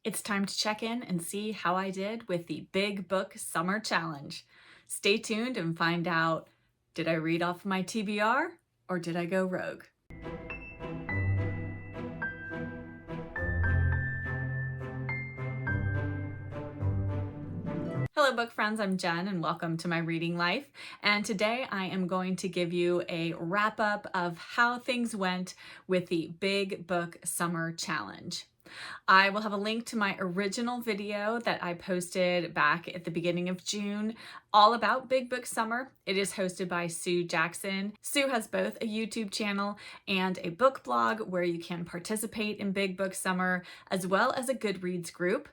It's time to check in and see how I did with the Big Book Summer Challenge. Stay tuned and find out, did I read off my TBR or did I go rogue? Hello book friends, I'm Jen and welcome to my reading life. And today I am going to give you a wrap up of how things went with the Big Book Summer Challenge. I will have a link to my original video that I posted back at the beginning of June all about Big Book Summer. It is hosted by Sue Jackson. Sue has both a YouTube channel and a book blog where you can participate in Big Book Summer, as well as a Goodreads group.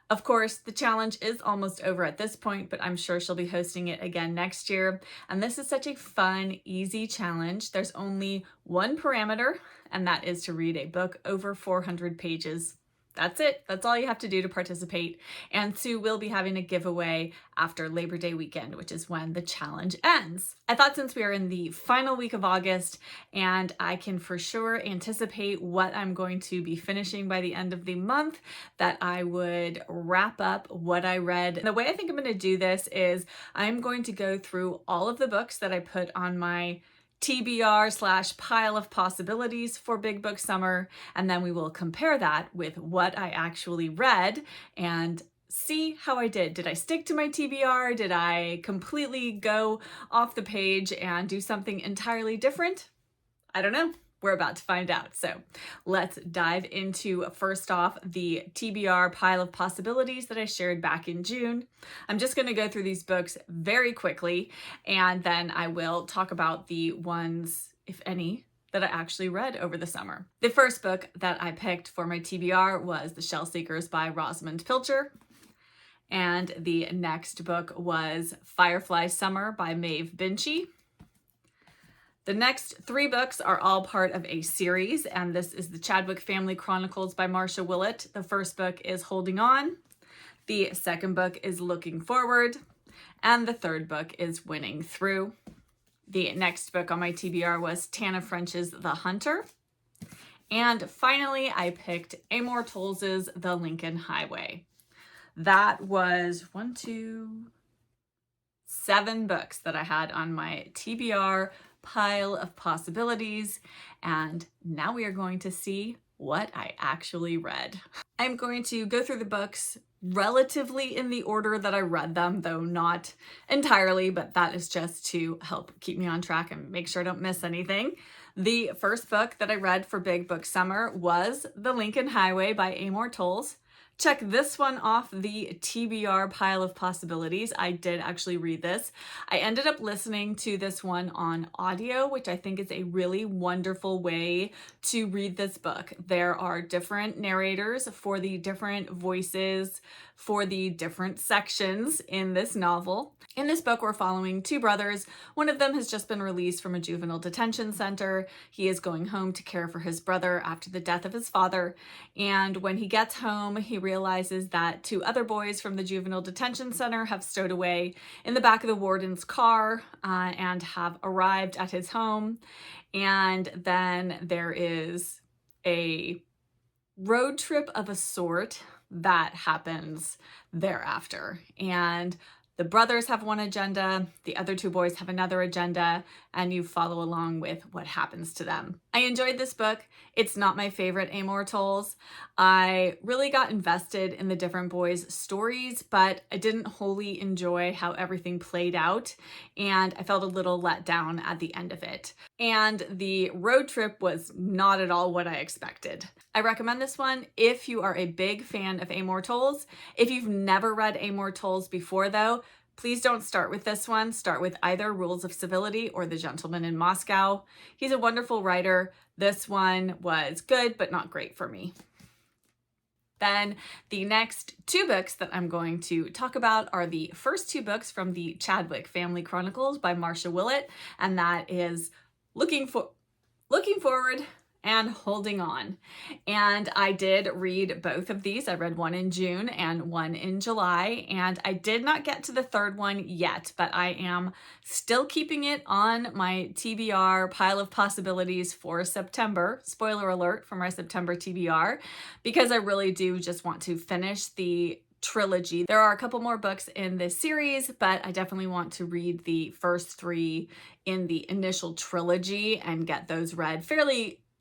Of course, the challenge is almost over at this point, but I'm sure she'll be hosting it again next year. And this is such a fun, easy challenge. There's only one parameter, and that is to read a book over 400 pages. That's it. That's all you have to do to participate. And Sue will be having a giveaway after Labor Day weekend, which is when the challenge ends. I thought since we are in the final week of August and I can for sure anticipate what I'm going to be finishing by the end of the month, that I would wrap up what I read. And the way I think I'm going to do this is I'm going to go through all of the books that I put on my TBR / pile of possibilities for Big Book Summer, and then we will compare that with what I actually read and see how I did. Did I stick to my TBR? Did I completely go off the page and do something entirely different? I don't know. We're about to find out. So let's dive into, first off, the TBR pile of possibilities that I shared back in June. I'm just going to go through these books very quickly, and then I will talk about the ones, if any, that I actually read over the summer. The first book that I picked for my TBR was The Shell Seekers by Rosamund Pilcher. And the next book was Firefly Summer by Maeve Binchy. The next three books are all part of a series, and this is the Chadwick Family Chronicles by Marcia Willett. The first book is Holding On. The second book is Looking Forward. And the third book is Winning Through. The next book on my TBR was Tana French's The Hunter. And finally, I picked Amor Towles's The Lincoln Highway. That was 7 books that I had on my TBR pile of possibilities, and now we are going to see what I actually read. I'm going to go through the books relatively in the order that I read them, though not entirely, but that is just to help keep me on track and make sure I don't miss anything. The first book that I read for Big Book Summer was The Lincoln Highway by Amor Towles. Check this one off the TBR pile of possibilities. I did actually read this. I ended up listening to this one on audio, which I think is a really wonderful way to read this book. There are different narrators for the different voices for the different sections in this novel. In this book, we're following 2 brothers. One of them has just been released from a juvenile detention center. He is going home to care for his brother after the death of his father. And when he gets home, he realizes that 2 other boys from the juvenile detention center have stowed away in the back of the warden's car and have arrived at his home. And then there is a road trip of a sort that happens thereafter. And the brothers have one agenda, the other 2 boys have another agenda, and you follow along with what happens to them. I enjoyed this book. It's not my favorite Amor Towles. I really got invested in the different boys' stories, but I didn't wholly enjoy how everything played out, and I felt a little let down at the end of it. And the road trip was not at all what I expected. I recommend this one if you are a big fan of Amor Towles. If you've never read Amor Towles before, though, please don't start with this one. Start with either Rules of Civility or The Gentleman in Moscow. He's a wonderful writer. This one was good, but not great for me. Then the next 2 books that I'm going to talk about are the first 2 books from the Chadwick Family Chronicles by Marcia Willett, and that is Looking Forward and Holding On. And I did read both of these. I read one in June and one in July, and I did not get to the third one yet, but I am still keeping it on my TBR pile of possibilities for September. Spoiler alert for my September TBR, because I really do just want to finish the trilogy. There are a couple more books in this series, but I definitely want to read the first three in the initial trilogy and get those read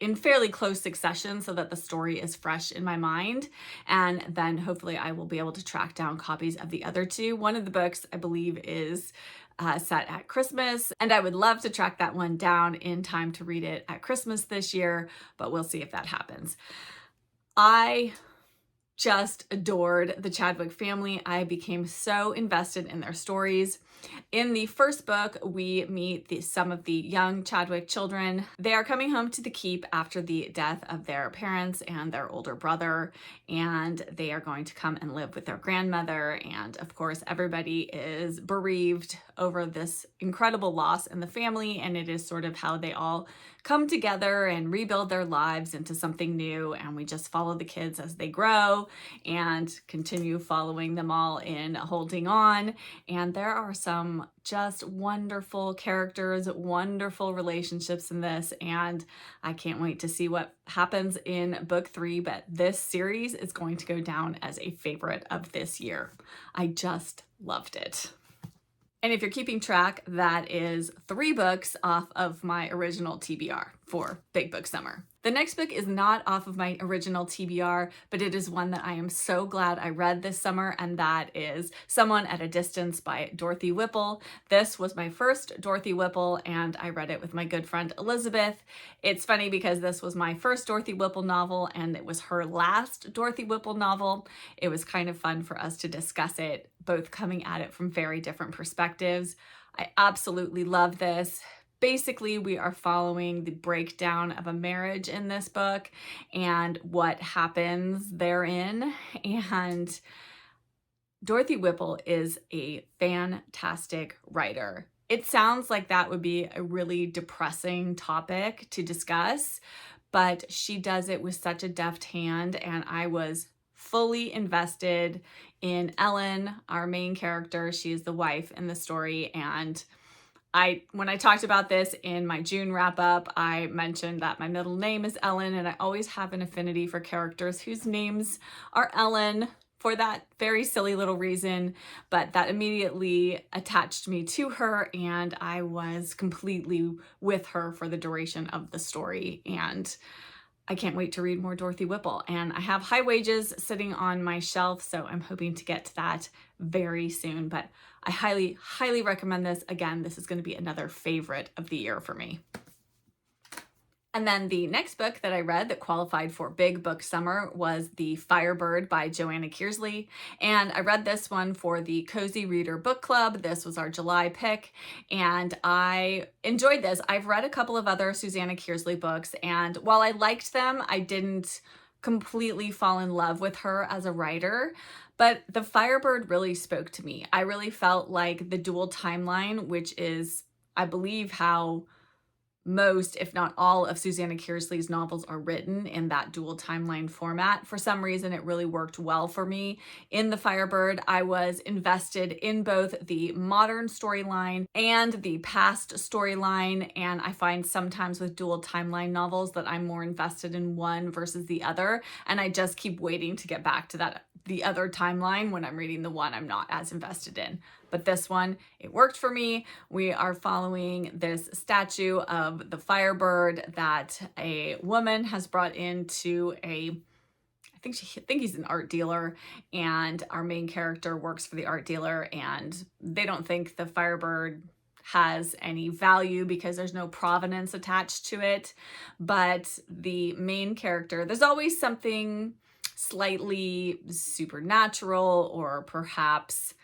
in fairly close succession so that the story is fresh in my mind. And then hopefully I will be able to track down copies of the other two. One of the books, I believe, is set at Christmas, and I would love to track that one down in time to read it at Christmas this year, but we'll see if that happens. I just adored the Chadwick family. I became so invested in their stories. In the first book, we meet some of the young Chadwick children. They are coming home to the keep after the death of their parents and their older brother, and they are going to come and live with their grandmother. And of course, everybody is bereaved over this incredible loss in the family, and it is sort of how they all come together and rebuild their lives into something new. And we just follow the kids as they grow and continue following them all in Holding On. And there are some just wonderful characters, wonderful relationships in this, and I can't wait to see what happens in book 3, but this series is going to go down as a favorite of this year. I just loved it. And if you're keeping track, that is 3 books off of my original TBR for Big Book Summer. The next book is not off of my original TBR, but it is one that I am so glad I read this summer, and that is Someone at a Distance by Dorothy Whipple. This was my first Dorothy Whipple, and I read it with my good friend Elizabeth. It's funny because this was my first Dorothy Whipple novel, and it was her last Dorothy Whipple novel. It was kind of fun for us to discuss it, both coming at it from very different perspectives. I absolutely love this. Basically, we are following the breakdown of a marriage in this book and what happens therein. And Dorothy Whipple is a fantastic writer. It sounds like that would be a really depressing topic to discuss, but she does it with such a deft hand, and I was fully invested in Ellen, our main character. She is the wife in the story, and when I talked about this in my June wrap up, I mentioned that my middle name is Ellen, and I always have an affinity for characters whose names are Ellen for that very silly little reason, but that immediately attached me to her, and I was completely with her for the duration of the story. And I can't wait to read more Dorothy Whipple. And I have High Wages sitting on my shelf, so I'm hoping to get to that very soon. But I highly, highly recommend this. Again, this is going to be another favorite of the year for me. And then the next book that I read that qualified for Big Book Summer was The Firebird by Joanna Kearsley. And I read this one for the Cozy Reader Book Club. This was our July pick, and I enjoyed this. I've read a couple of other Susanna Kearsley books, and while I liked them, I didn't completely fall in love with her as a writer. But The Firebird really spoke to me. I really felt like the dual timeline, which is, I believe, how most, if not all, of Susanna Kearsley's novels are written in that dual timeline format. For some reason, it really worked well for me. In The Firebird, I was invested in both the modern storyline and the past storyline, and I find sometimes with dual timeline novels that I'm more invested in one versus the other, and I just keep waiting to get back to the other timeline when I'm reading the one I'm not as invested in. But this one, it worked for me. We are following this statue of the Firebird that a woman has brought into I think he's an art dealer, and our main character works for the art dealer, and they don't think the Firebird has any value because there's no provenance attached to it. But the main character, there's always something slightly supernatural, or perhaps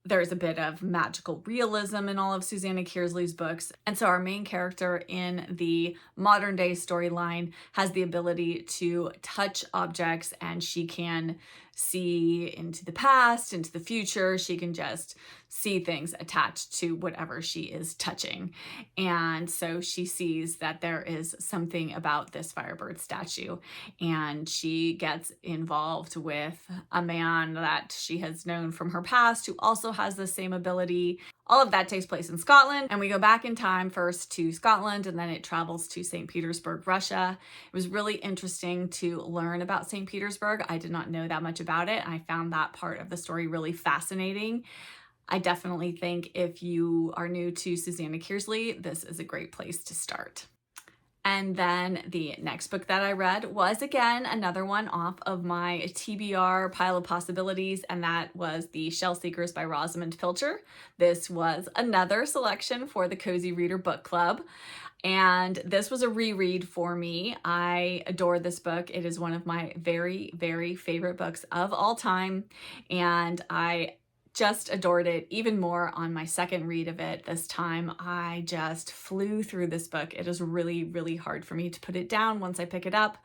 there's a bit of magical realism in all of Susanna Kearsley's books. And so our main character in the modern day storyline has the ability to touch objects, and she can see into the past, into the future. She can just see things attached to whatever she is touching. And so she sees that there is something about this Firebird statue, and she gets involved with a man that she has known from her past who also has the same ability. All of that takes place in Scotland, and we go back in time first to Scotland, and then it travels to St. Petersburg, Russia. It was really interesting to learn about St. Petersburg. I did not know that much about it. I found that part of the story really fascinating. I definitely think if you are new to Susanna Kearsley, this is a great place to start. And then the next book that I read was, again, another one off of my TBR pile of possibilities, and that was The Shell Seekers by Rosamund Pilcher. This was another selection for the Cozy Reader Book Club, and this was a reread for me. I adore this book. It is one of my very, very favorite books of all time, and I just adored it even more on my second read of it this time. I just flew through this book. It is really, really hard for me to put it down once I pick it up.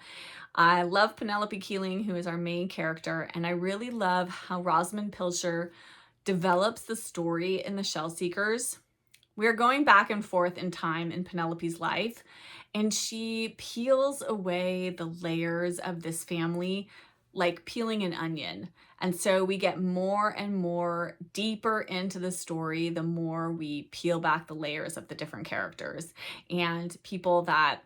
I love Penelope Keeling, who is our main character, and I really love how Rosamund Pilcher develops the story in The Shell Seekers. We're going back and forth in time in Penelope's life, and she peels away the layers of this family like peeling an onion. And so we get more and more deeper into the story the more we peel back the layers of the different characters. And people that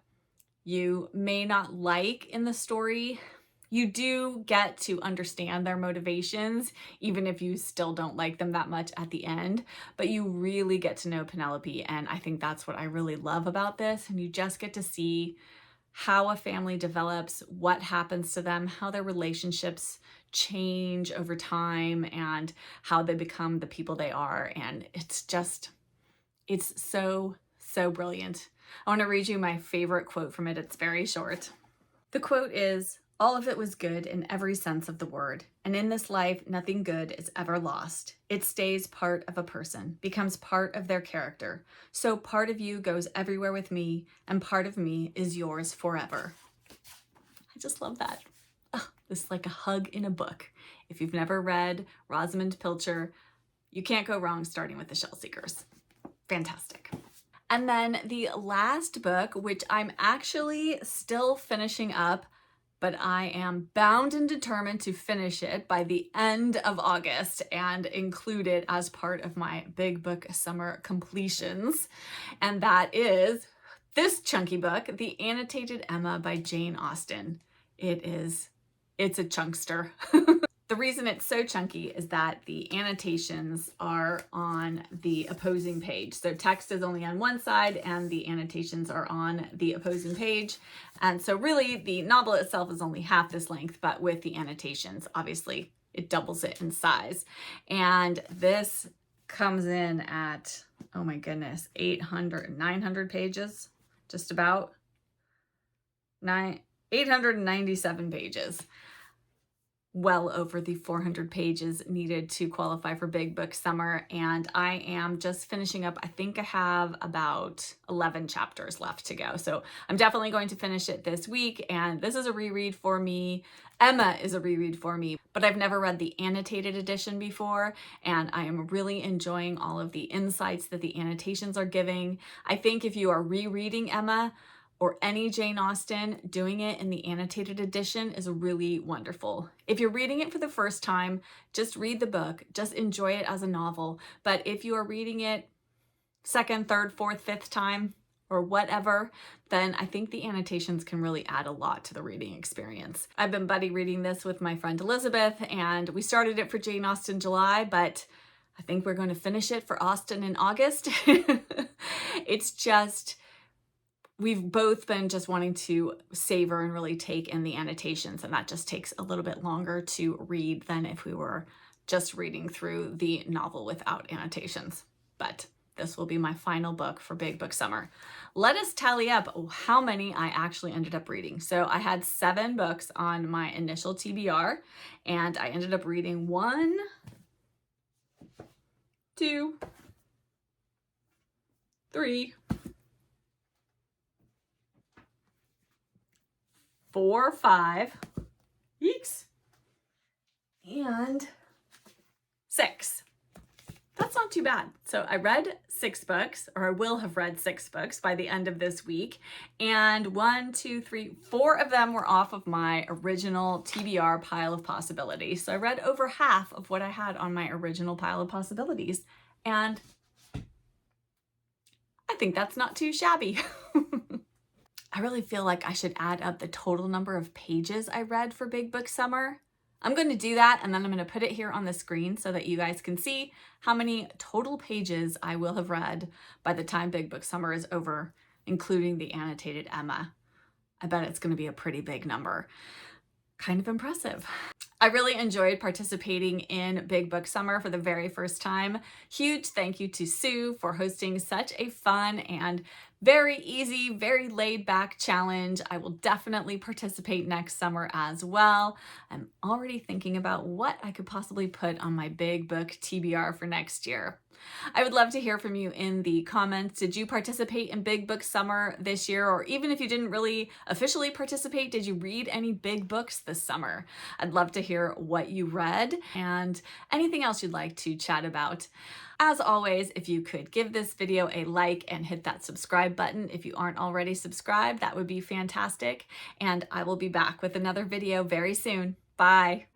you may not like in the story, you do get to understand their motivations, even if you still don't like them that much at the end. But you really get to know Penelope, and I think that's what I really love about this. And you just get to see how a family develops, what happens to them, how their relationships change over time, and how they become the people they are. And it's so, so brilliant. I want to read you my favorite quote from it. It's very short. The quote is, "All of it was good in every sense of the word, and in this life nothing good is ever lost. It stays part of a person, becomes part of their character. So part of you goes everywhere with me, and part of me is yours forever." I just love that. Oh, this is like a hug in a book. If you've never read Rosamund Pilcher, you can't go wrong starting with The Shell Seekers. Fantastic. And then the last book, which I'm actually still finishing up, but I am bound and determined to finish it by the end of August and include it as part of my Big Book Summer completions. And that is this chunky book, The Annotated Emma by Jane Austen. It's a chunkster. The reason it's so chunky is that the annotations are on the opposing page. So text is only on one side and the annotations are on the opposing page. And so really the novel itself is only half this length, but with the annotations, obviously it doubles it in size. And this comes in at, oh my goodness, 900 pages, just about 897 pages. Well over the 400 pages needed to qualify for Big Book Summer, and I am just finishing up. I think I have about 11 chapters left to go, so I'm definitely going to finish it this week, and this is a reread for me. Emma is a reread for me, but I've never read the annotated edition before, and I am really enjoying all of the insights that the annotations are giving. I think if you are rereading Emma, or any Jane Austen, doing it in the annotated edition is really wonderful. If you're reading it for the first time, just read the book, just enjoy it as a novel. But if you are reading it second, third, fourth, fifth time, or whatever, then I think the annotations can really add a lot to the reading experience. I've been buddy reading this with my friend Elizabeth, and we started it for Jane Austen July, but I think we're going to finish it for Austen in August. It's just, we've both been just wanting to savor and really take in the annotations, and that just takes a little bit longer to read than if we were just reading through the novel without annotations. But this will be my final book for Big Book Summer. Let us tally up how many I actually ended up reading. So I had 7 books on my initial TBR, and I ended up reading 1, 2, 3, 4, 5, 6, and 6. That's not too bad. So I read 6 books, or I will have read 6 books by the end of this week. And 1, 2, 3, 4 of them were off of my original TBR pile of possibilities. So I read over half of what I had on my original pile of possibilities. And I think that's not too shabby. I really feel like I should add up the total number of pages I read for Big Book Summer. I'm going to do that, and then I'm going to put it here on the screen so that you guys can see how many total pages I will have read by the time Big Book Summer is over, including the annotated Emma. I bet it's going to be a pretty big number. Kind of impressive. I really enjoyed participating in Big Book Summer for the very first time. Huge thank you to Sue for hosting such a fun and very easy, very laid back challenge. I will definitely participate next summer as well. I'm already thinking about what I could possibly put on my Big Book TBR for next year. I would love to hear from you in the comments. Did you participate in Big Book Summer this year? Or even if you didn't really officially participate, did you read any big books this summer? I'd love to hear what you read and anything else you'd like to chat about. As always, if you could give this video a like and hit that subscribe button if you aren't already subscribed, that would be fantastic. And I will be back with another video very soon. Bye.